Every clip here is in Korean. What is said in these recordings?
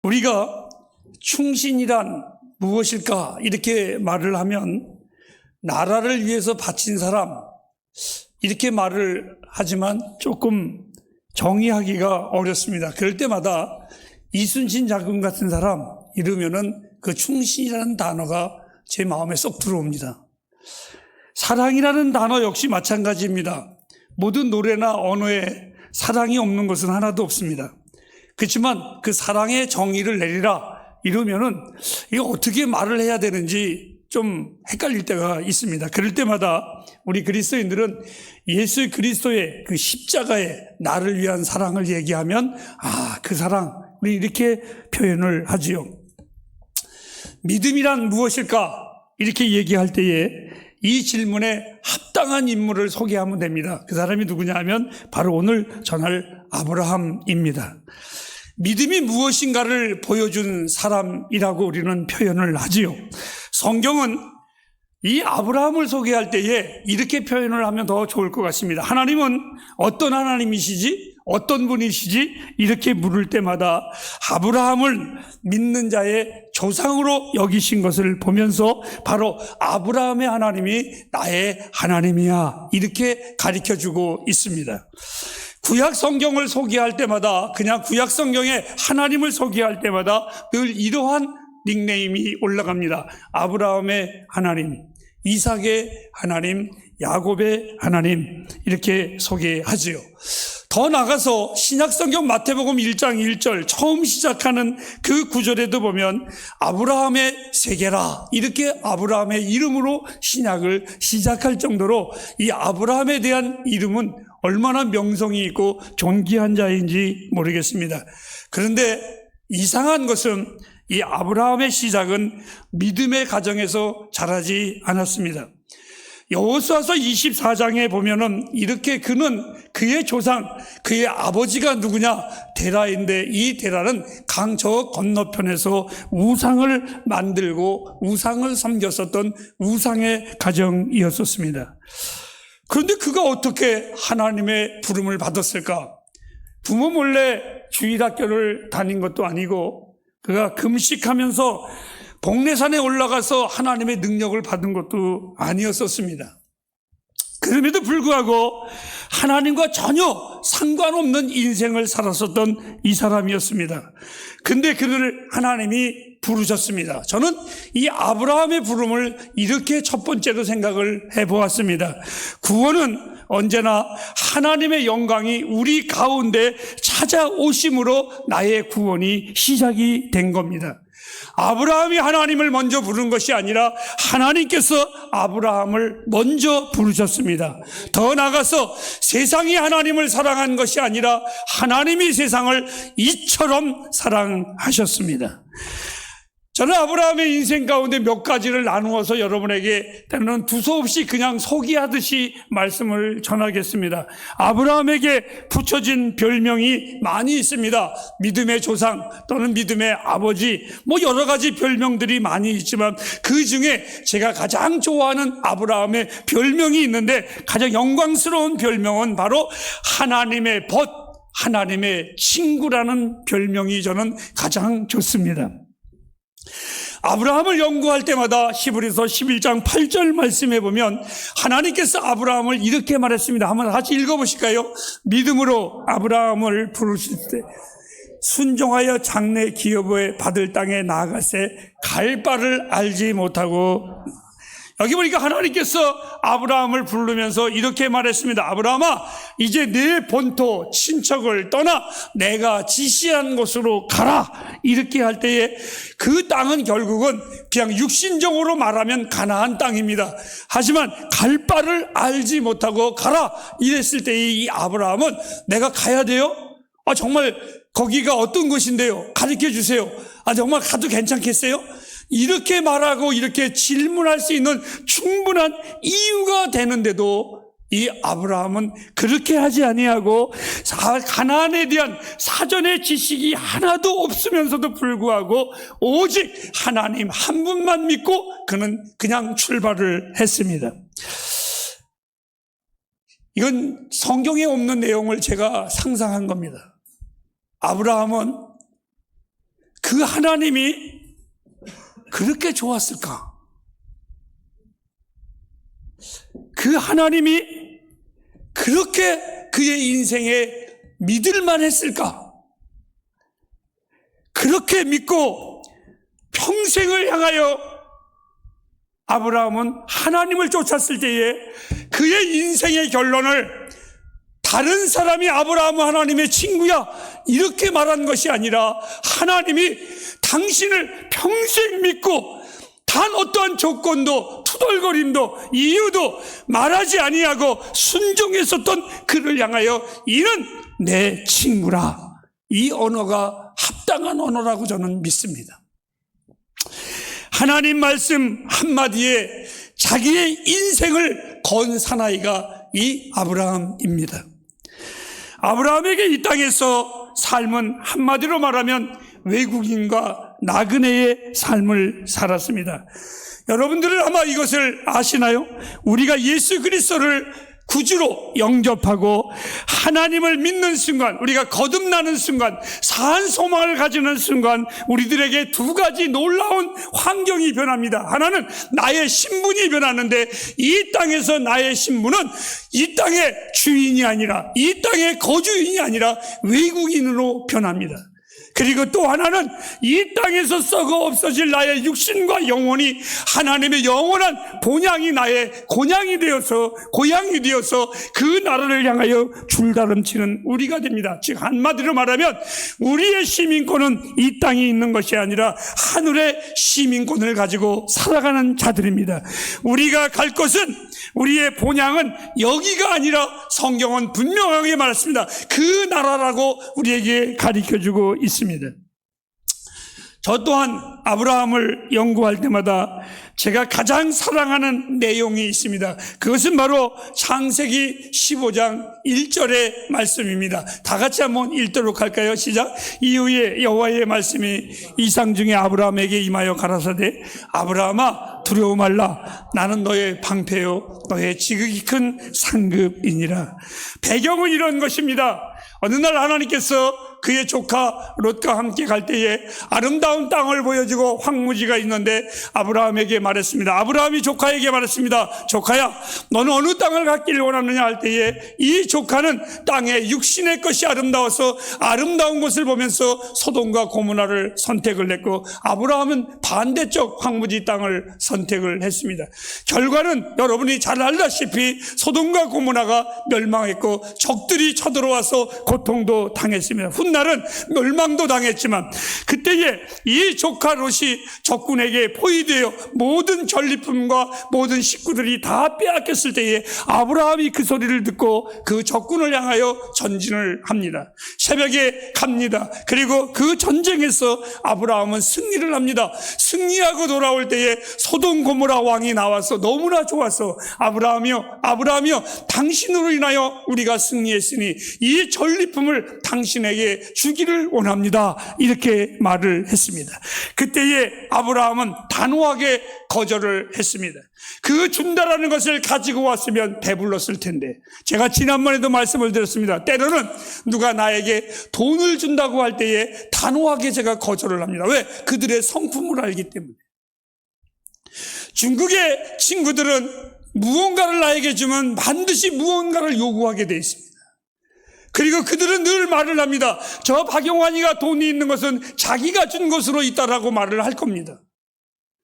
우리가 충신이란 무엇일까 이렇게 말을 하면 나라를 위해서 바친 사람 이렇게 말을 하지만 조금 정의하기가 어렵습니다. 그럴 때마다 이순신 장군 같은 사람 이러면은 그 충신이라는 단어가 제 마음에 쏙 들어옵니다. 사랑이라는 단어 역시 마찬가지입니다. 모든 노래나 언어에 사랑이 없는 것은 하나도 없습니다. 그렇지만 그 사랑의 정의를 내리라 이러면은 이거 어떻게 말을 해야 되는지 좀 헷갈릴 때가 있습니다. 그럴 때마다 우리 그리스도인들은 예수 그리스도의 그 십자가의 나를 위한 사랑을 얘기하면 그 사랑 우리 이렇게 표현을 하지요. 믿음이란 무엇일까? 이렇게 얘기할 때에 이 질문에 합당한 인물을 소개하면 됩니다. 그 사람이 누구냐 하면 바로 오늘 전할 아브라함입니다. 믿음이 무엇인가를 보여준 사람이라고 우리는 표현을 하지요. 성경은 이 아브라함을 소개할 때에 이렇게 표현을 하면 더 좋을 것 같습니다. 하나님은 어떤 하나님이시지? 어떤 분이시지? 이렇게 물을 때마다 아브라함을 믿는 자의 조상으로 여기신 것을 보면서 바로 아브라함의 하나님이 나의 하나님이야 이렇게 가르쳐주고 있습니다. 구약 성경을 소개할 때마다 그냥 구약 성경에 하나님을 소개할 때마다 늘 이러한 닉네임이 올라갑니다. 아브라함의 하나님, 이삭의 하나님, 야곱의 하나님 이렇게 소개하지요. 더 나가서 신약성경 마태복음 1장 1절 처음 시작하는 그 구절에도 보면 아브라함의 세계라 이렇게 아브라함의 이름으로 신약을 시작할 정도로 이 아브라함에 대한 이름은 얼마나 명성이 있고 존귀한 자인지 모르겠습니다. 그런데 이상한 것은 이 아브라함의 시작은 믿음의 가정에서 자라지 않았습니다. 여호수아서 24장에 보면은 이렇게 그는 그의 조상, 그의 아버지가 누구냐? 데라인데 이 데라는 강 저 건너편에서 우상을 만들고 우상을 섬겼었던 우상의 가정이었었습니다. 그런데 그가 어떻게 하나님의 부름을 받았을까? 부모 몰래 주일학교를 다닌 것도 아니고 그가 금식하면서 복례산에 올라가서 하나님의 능력을 받은 것도 아니었었습니다. 그럼에도 불구하고 하나님과 전혀 상관없는 인생을 살았었던 이 사람이었습니다. 근데 그를 하나님이 부르셨습니다. 저는 이 아브라함의 부름을 이렇게 첫 번째로 생각을 해보았습니다. 구원은 언제나 하나님의 영광이 우리 가운데 찾아오심으로 나의 구원이 시작이 된 겁니다. 아브라함이 하나님을 먼저 부른 것이 아니라 하나님께서 아브라함을 먼저 부르셨습니다. 더 나아가서 세상이 하나님을 사랑한 것이 아니라 하나님이 세상을 이처럼 사랑하셨습니다. 저는 아브라함의 인생 가운데 몇 가지를 나누어서 여러분에게 때로는 두서없이 그냥 소개하듯이 말씀을 전하겠습니다. 아브라함에게 붙여진 별명이 많이 있습니다. 믿음의 조상 또는 믿음의 아버지 여러 가지 별명들이 많이 있지만 그 중에 제가 가장 좋아하는 아브라함의 별명이 있는데 가장 영광스러운 별명은 바로 하나님의 벗, 하나님의 친구라는 별명이 저는 가장 좋습니다. 아브라함을 연구할 때마다 히브리서 11장 8절 말씀에 보면 하나님께서 아브라함을 이렇게 말했습니다. 한번 같이 읽어보실까요? 믿음으로 아브라함을 부르실 때 순종하여 장래 기업을 받을 땅에 나아가세 갈 바를 알지 못하고 여기 보니까 하나님께서 아브라함을 부르면서 이렇게 말했습니다. 아브라함아 이제 내 본토 친척을 떠나 내가 지시한 곳으로 가라. 이렇게 할 때에 그 땅은 결국은 그냥 육신적으로 말하면 가나안 땅입니다. 하지만 갈 바를 알지 못하고 가라. 이랬을 때에 이 아브라함은 내가 가야 돼요? 정말 거기가 어떤 곳인데요? 가르쳐 주세요. 정말 가도 괜찮겠어요? 이렇게 말하고 이렇게 질문할 수 있는 충분한 이유가 되는데도 이 아브라함은 그렇게 하지 아니하고 가나안에 대한 사전의 지식이 하나도 없으면서도 불구하고 오직 하나님 한 분만 믿고 그는 그냥 출발을 했습니다. 이건 성경에 없는 내용을 제가 상상한 겁니다. 아브라함은 그 하나님이 그렇게 좋았을까? 그 하나님이 그렇게 그의 인생에 믿을만 했을까? 그렇게 믿고 평생을 향하여 아브라함은 하나님을 쫓았을 때에 그의 인생의 결론을 다른 사람이 아브라함은 하나님의 친구야 이렇게 말한 것이 아니라 하나님이 당신을 평생 믿고 단 어떠한 조건도 투덜거림도 이유도 말하지 아니하고 순종했었던 그를 향하여 이는 내 친구라, 이 언어가 합당한 언어라고 저는 믿습니다. 하나님 말씀 한마디에 자기의 인생을 건 사나이가 이 아브라함입니다. 아브라함에게 이 땅에서 삶은 한마디로 말하면 외국인과 나그네의 삶을 살았습니다. 여러분들은 아마 이것을 아시나요? 우리가 예수 그리스도를 구주로 영접하고 하나님을 믿는 순간, 우리가 거듭나는 순간, 사한 소망을 가지는 순간 우리들에게 두 가지 놀라운 환경이 변합니다. 하나는 나의 신분이 변하는데, 이 땅에서 나의 신분은 이 땅의 주인이 아니라, 이 땅의 거주인이 아니라 외국인으로 변합니다. 그리고 또 하나는 이 땅에서 썩어 없어질 나의 육신과 영혼이 하나님의 영원한 본향이 나의 곤향이 되어서, 고향이 되어서 그 나라를 향하여 줄다름치는 우리가 됩니다. 즉 한마디로 말하면 우리의 시민권은 이 땅에 있는 것이 아니라 하늘의 시민권을 가지고 살아가는 자들입니다. 우리가 갈 것은, 우리의 본향은 여기가 아니라 성경은 분명하게 말했습니다. 그 나라라고 우리에게 가르쳐주고 있습니다. 저 또한 아브라함을 연구할 때마다 제가 가장 사랑하는 내용이 있습니다. 그것은 바로 창세기 15장 1절의 말씀입니다. 다 같이 한번 읽도록 할까요? 시작. 이후에 여호와의 말씀이 이상 중에 아브라함에게 임하여 가라사대 아브라함아 두려워 말라. 나는 너의 방패요 너의 지극히 큰 상급이니라. 배경은 이런 것입니다. 어느 날 하나님께서 그의 조카 롯과 함께 갈 때에 아름다운 땅을 보여주고 황무지가 있는데 아브라함에게 말했습니다. 아브라함이 조카에게 말했습니다. 조카야, 너는 어느 땅을 갖기를 원하느냐 할 때에 이 조카는 땅의 육신의 것이 아름다워서 아름다운 것을 보면서 소돔과 고모라를 선택을 했고, 아브라함은 반대쪽 황무지 땅을 선택을 했습니다. 결과는 여러분이 잘 알다시피 소돔과 고모라가 멸망했고 적들이 쳐들어와서 고통도 당했습니다. 훗날은 멸망도 당했지만 그때에 이 조카 롯이 적군에게 포위되어 모든 전리품과 모든 식구들이 다 빼앗겼을 때에 아브라함이 그 소리를 듣고 그 적군을 향하여 전진을 합니다. 새벽에 갑니다. 그리고 그 전쟁에서 아브라함은 승리를 합니다. 승리하고 돌아올 때에 소돔 고모라 왕이 나와서 너무나 좋아서 아브라함이여 당신으로 인하여 우리가 승리했으니 이 전리품을 당신에게 주기를 원합니다. 이렇게 말을 했습니다. 그때에 아브라함은 단호하게 거절을 했습니다. 그 준다라는 것을 가지고 왔으면 배불렀을 텐데, 제가 지난번에도 말씀을 드렸습니다. 때로는 누가 나에게 돈을 준다고 할 때에 단호하게 제가 거절을 합니다. 왜? 그들의 성품을 알기 때문에. 중국의 친구들은 무언가를 나에게 주면 반드시 무언가를 요구하게 되어 있습니다. 그리고 그들은 늘 말을 합니다. 저 박용환이가 돈이 있는 것은 자기가 준 것으로 있다라고 말을 할 겁니다.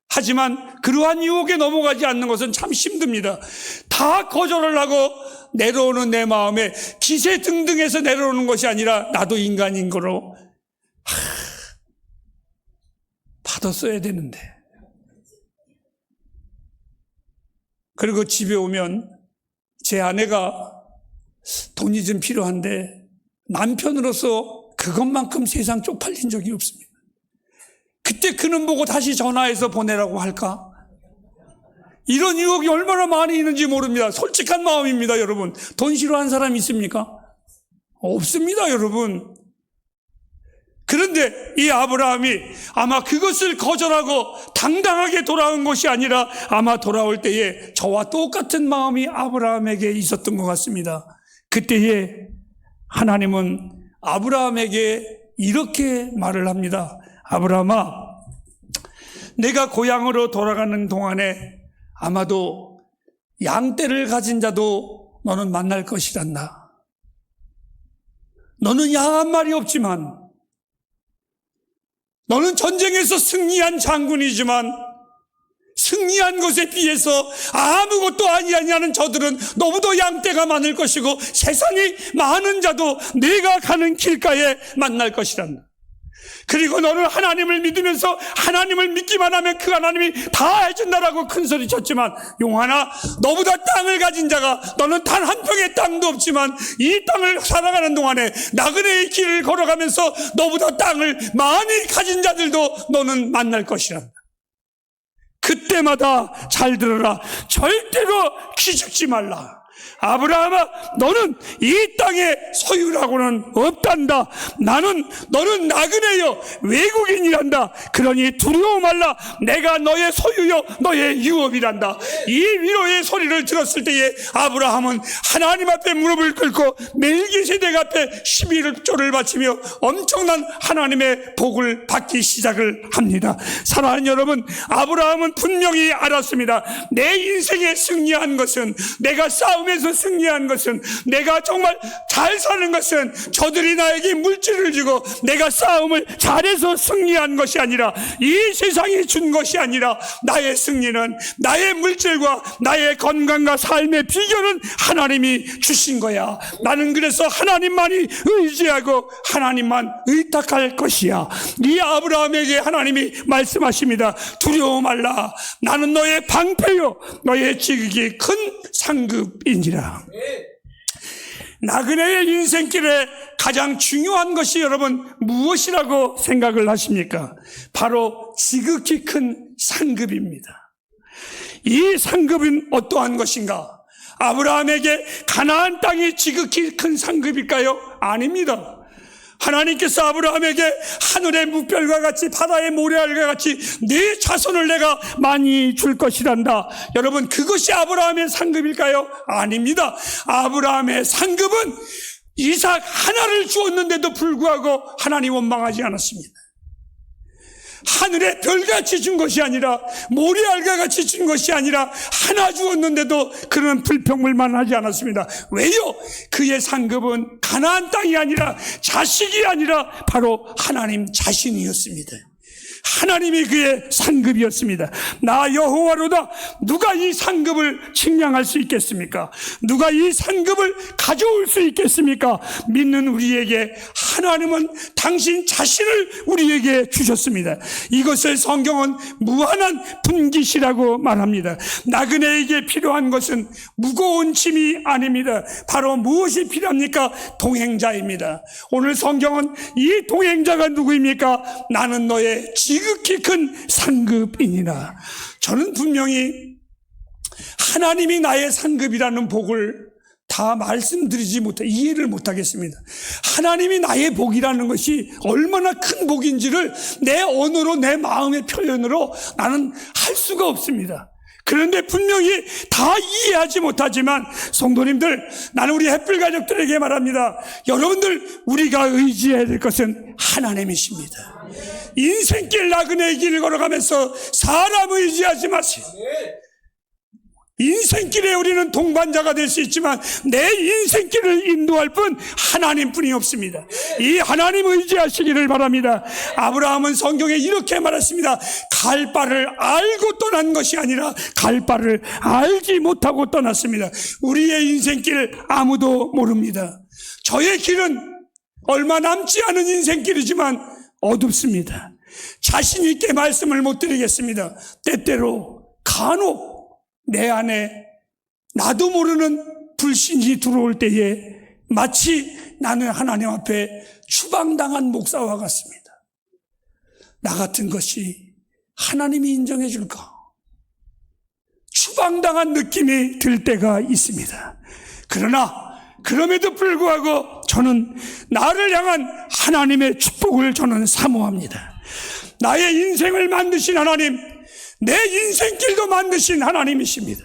하지만 그러한 유혹에 넘어가지 않는 것은 참 힘듭니다. 다 거절을 하고 내려오는 내 마음에 기세 등등해서 내려오는 것이 아니라 나도 인간인 거로 받았어야 되는데. 그리고 집에 오면 제 아내가 돈이 좀 필요한데 남편으로서 그것만큼 세상 쪽팔린 적이 없습니다. 그때 그는 보고 다시 전화해서 보내라고 할까? 이런 유혹이 얼마나 많이 있는지 모릅니다. 솔직한 마음입니다, 여러분. 돈 싫어하는 사람 있습니까? 없습니다, 여러분. 그런데 이 아브라함이 아마 그것을 거절하고 당당하게 돌아온 것이 아니라 아마 돌아올 때에 저와 똑같은 마음이 아브라함에게 있었던 것 같습니다. 그때에 하나님은 아브라함에게 이렇게 말을 합니다. 아브라함아, 내가 고향으로 돌아가는 동안에 아마도 양떼를 가진 자도 너는 만날 것이란다. 너는 양 한 마리 없지만, 너는 전쟁에서 승리한 장군이지만 승리한 것에 비해서 아무것도 아니하는 저들은 너무도 양떼가 많을 것이고 세상에 많은 자도 내가 가는 길가에 만날 것이란다. 그리고 너는 하나님을 믿으면서 하나님을 믿기만 하면 그 하나님이 다 해준다라고 큰 소리 쳤지만, 용하나 너보다 땅을 가진 자가, 너는 단 한 평의 땅도 없지만 이 땅을 살아가는 동안에 나그네의 길을 걸어가면서 너보다 땅을 많이 가진 자들도 너는 만날 것이란다. 그때마다 잘 들어라. 절대로 기죽지 말라. 아브라함아, 너는 이 땅의 소유라고는 없단다. 너는 나그네여 외국인이란다. 그러니 두려워 말라. 내가 너의 소유요 너의 유업이란다. 이 위로의 소리를 들었을 때에 아브라함은 하나님 앞에 무릎을 꿇고 멜기세덱 앞에 11조를 바치며 엄청난 하나님의 복을 받기 시작을 합니다. 사랑하는 여러분, 아브라함은 분명히 알았습니다. 내 인생에 승리한 것은, 내가 싸움에서 승리한 것은, 내가 정말 잘 사는 것은 저들이 나에게 물질을 주고 내가 싸움을 잘해서 승리한 것이 아니라, 이 세상이 준 것이 아니라, 나의 승리는, 나의 물질과 나의 건강과 삶의 비결은 하나님이 주신 거야. 나는 그래서 하나님만이 의지하고 하나님만 의탁할 것이야. 이 아브라함에게 하나님이 말씀하십니다. 두려워 말라. 나는 너의 방패요 너의 지극히 큰 상급이니라. 나그네의 인생길에 가장 중요한 것이 여러분 무엇이라고 생각을 하십니까? 바로 지극히 큰 상급입니다. 이 상급은 어떠한 것인가? 아브라함에게 가나안 땅이 지극히 큰 상급일까요? 아닙니다. 하나님께서 아브라함에게 하늘의 묵별과 같이 바다의 모래알과 같이 네 자손을 내가 많이 줄 것이란다. 여러분, 그것이 아브라함의 상급일까요? 아닙니다. 아브라함의 상급은 이삭 하나를 주었는데도 불구하고 하나님 원망하지 않았습니다. 하늘의 별같이 준 것이 아니라, 모래알과 같이 준 것이 아니라 하나 주었는데도 그는 불평불만 하지 않았습니다. 왜요? 그의 상급은 가나안 땅이 아니라, 자식이 아니라 바로 하나님 자신이었습니다. 하나님이 그의 상급이었습니다. 나 여호와로다. 누가 이 상급을 측량할 수 있겠습니까? 누가 이 상급을 가져올 수 있겠습니까? 믿는 우리에게 하나님은 당신 자신을 우리에게 주셨습니다. 이것을 성경은 무한한 분깃이라고 말합니다. 나그네에게 필요한 것은 무거운 짐이 아닙니다. 바로 무엇이 필요합니까? 동행자입니다. 오늘 성경은 이 동행자가 누구입니까? 나는 너의 지극히 큰 상급이니라. 저는 분명히 하나님이 나의 상급이라는 복을 다 말씀드리지 못해 이해를 못하겠습니다. 하나님이 나의 복이라는 것이 얼마나 큰 복인지를 내 언어로, 내 마음의 표현으로 나는 할 수가 없습니다. 그런데 분명히 다 이해하지 못하지만, 성도님들, 나는 우리 햇불 가족들에게 말합니다. 여러분들, 우리가 의지해야 될 것은 하나님이십니다. 인생길 나그네의 길을 걸어가면서 사람 의지하지 마세요. 인생길에 우리는 동반자가 될 수 있지만 내 인생길을 인도할 분 하나님뿐이 없습니다. 이 하나님 의지하시기를 바랍니다. 아브라함은 성경에 이렇게 말했습니다. 갈 바를 알고 떠난 것이 아니라 갈 바를 알지 못하고 떠났습니다. 우리의 인생길 아무도 모릅니다. 저의 길은 얼마 남지 않은 인생길이지만 어둡습니다. 자신 있게 말씀을 못 드리겠습니다. 때때로 간혹 내 안에 나도 모르는 불신이 들어올 때에 마치 나는 하나님 앞에 추방당한 목사와 같습니다. 나 같은 것이 하나님이 인정해 줄까? 추방당한 느낌이 들 때가 있습니다. 그러나 그럼에도 불구하고 저는 나를 향한 하나님의 축복을 저는 사모합니다. 나의 인생을 만드신 하나님, 내 인생길도 만드신 하나님이십니다.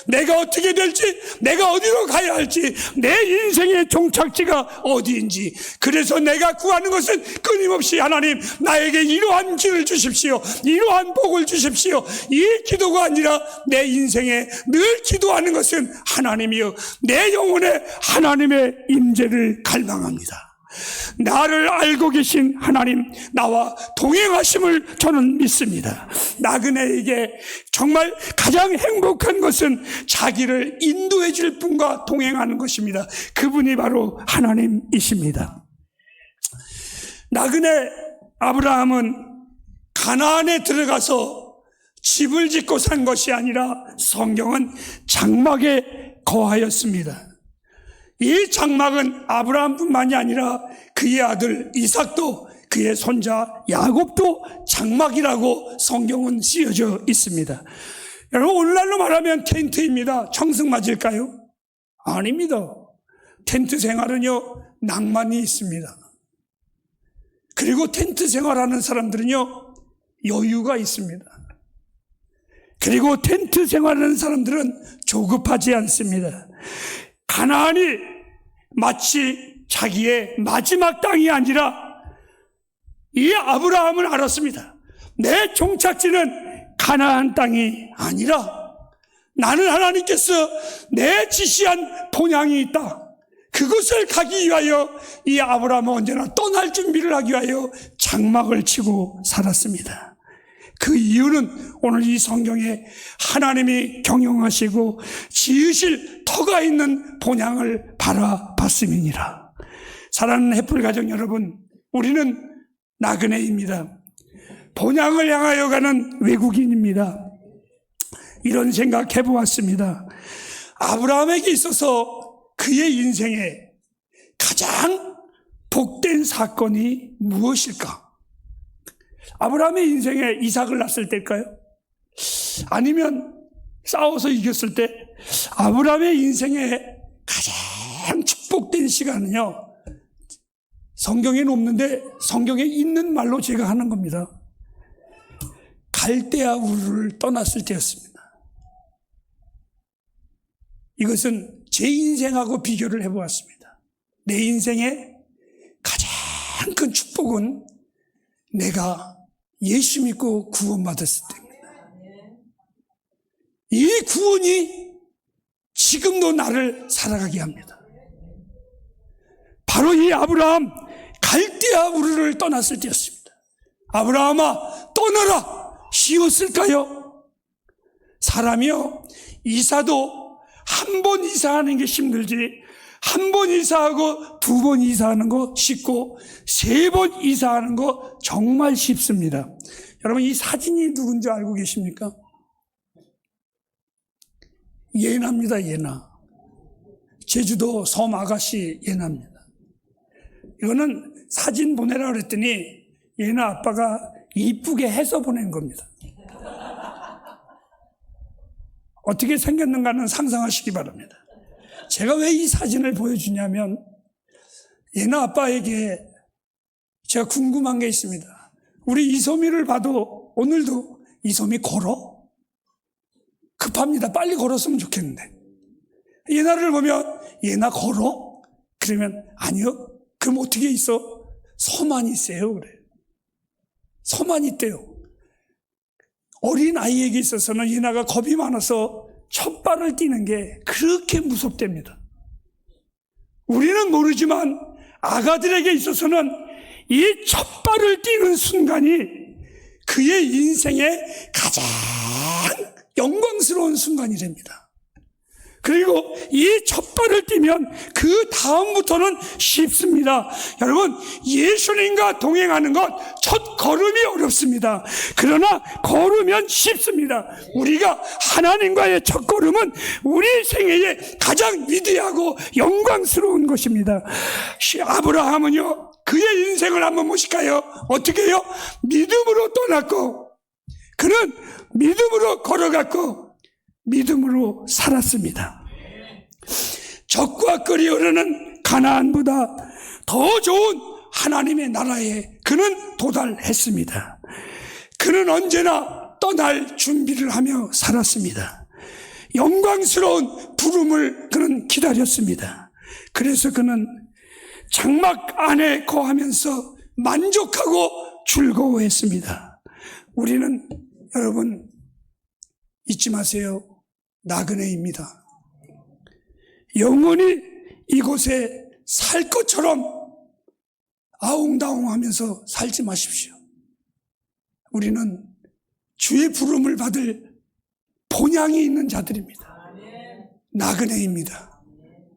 내가 어떻게 될지, 내가 어디로 가야 할지, 내 인생의 종착지가 어디인지. 그래서 내가 구하는 것은 끊임없이 하나님 나에게 이러한 길을 주십시오, 이러한 복을 주십시오, 이 기도가 아니라 내 인생에 늘 기도하는 것은 하나님이여 내 영혼에 하나님의 임재를 갈망합니다. 나를 알고 계신 하나님, 나와 동행하심을 저는 믿습니다. 나그네에게 정말 가장 행복한 것은 자기를 인도해 줄 분과 동행하는 것입니다. 그분이 바로 하나님이십니다. 나그네 아브라함은 가나안에 들어가서 집을 짓고 산 것이 아니라 성경은 장막에 거하였습니다. 이 장막은 아브라함뿐만이 아니라 그의 아들 이삭도, 그의 손자 야곱도 장막이라고 성경은 쓰여져 있습니다. 여러분, 오늘날로 말하면 텐트입니다. 청승 맞을까요? 아닙니다. 텐트 생활은요, 낭만이 있습니다. 그리고 텐트 생활하는 사람들은요, 여유가 있습니다. 그리고 텐트 생활하는 사람들은 조급하지 않습니다. 가나안이 마치 자기의 마지막 땅이 아니라 이 아브라함은 알았습니다. 내 종착지는 가나안 땅이 아니라 나는 하나님께서 내 지시한 본향이 있다. 그곳을 가기 위하여 이 아브라함은 언제나 떠날 준비를 하기 위하여 장막을 치고 살았습니다. 그 이유는 오늘 이 성경에 하나님이 경영하시고 지으실 터가 있는 본향을 바라봤음이니라. 사랑하는 햇불 가정 여러분, 우리는 나그네입니다. 본향을 향하여 가는 외국인입니다. 이런 생각 해보았습니다. 아브라함에게 있어서 그의 인생에 가장 복된 사건이 무엇일까? 아브라함의 인생에 이삭을 낳았을 때일까요? 아니면 싸워서 이겼을 때? 아브라함의 인생에 가장 축복된 시간은요, 성경에는 없는데 성경에 있는 말로 제가 하는 겁니다. 갈대아 우르를 떠났을 때였습니다. 이것은 제 인생하고 비교를 해보았습니다. 내 인생의 가장 큰 축복은 내가 예수 믿고 구원받았을 때입니다. 이 구원이 지금도 나를 살아가게 합니다. 바로 이 아브라함 갈대아 우르를 떠났을 때였습니다. 아브라함아 떠나라, 쉬웠을까요? 사람이요, 이사도 한 번 이사하는 게 힘들지 한 번 이사하고 두 번 이사하는 거 쉽고 세 번 이사하는 거 정말 쉽습니다. 여러분, 이 사진이 누군지 알고 계십니까? 예나입니다. 예나. 제주도 섬 아가씨 예나입니다. 이거는 사진 보내라 그랬더니 예나 아빠가 이쁘게 해서 보낸 겁니다. 어떻게 생겼는가는 상상하시기 바랍니다. 제가 왜 이 사진을 보여주냐면 예나 아빠에게 제가 궁금한 게 있습니다. 우리 이소미를 봐도 오늘도 이소미 걸어? 급합니다. 빨리 걸었으면 좋겠는데. 예나를 보면 예나 걸어? 그러면 아니요. 그럼 어떻게 있어? 서만 있어요. 그래. 서만 있대요. 어린 아이에게 있어서는 예나가 겁이 많아서 첫 발을 띄는 게 그렇게 무섭답니다. 우리는 모르지만 아가들에게 있어서는 이 첫 발을 띄는 순간이 그의 인생의 가장 영광스러운 순간이랍니다. 그리고 이 첫 발을 띄면 그 다음부터는 쉽습니다. 여러분, 예수님과 동행하는 것 첫 걸음이 어렵습니다. 그러나 걸으면 쉽습니다. 우리가 하나님과의 첫 걸음은 우리 생애의 가장 위대하고 영광스러운 것입니다. 아브라함은요, 그의 인생을 한번 보실까요? 어떻게 해요? 믿음으로 떠났고 그는 믿음으로 걸어갔고 믿음으로 살았습니다. 적과 끓이 흐르는 가나안보다 더 좋은 하나님의 나라에 그는 도달했습니다. 그는 언제나 떠날 준비를 하며 살았습니다. 영광스러운 부름을 그는 기다렸습니다. 그래서 그는 장막 안에 거하면서 만족하고 즐거워했습니다. 우리는 여러분 잊지 마세요. 나그네입니다. 영원히 이곳에 살 것처럼 아웅다웅하면서 살지 마십시오. 우리는 주의 부름을 받을 본향이 있는 자들입니다. 나그네입니다.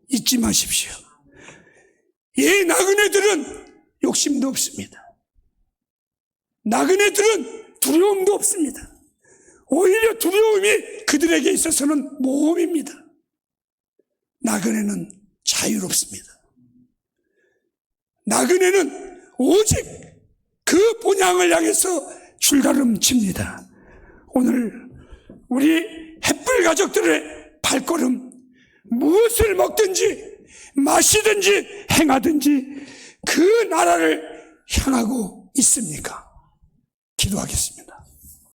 잊지 마십시오. 예, 나그네들은 욕심도 없습니다. 나그네들은 두려움도 없습니다. 오히려 두려움이 그들에게 있어서는 모험입니다. 나그네는 자유롭습니다. 나그네는 오직 그 본향을 향해서 출걸음 칩니다. 오늘 우리 햇불 가족들의 발걸음, 무엇을 먹든지 마시든지 행하든지 그 나라를 향하고 있습니까? 기도하겠습니다.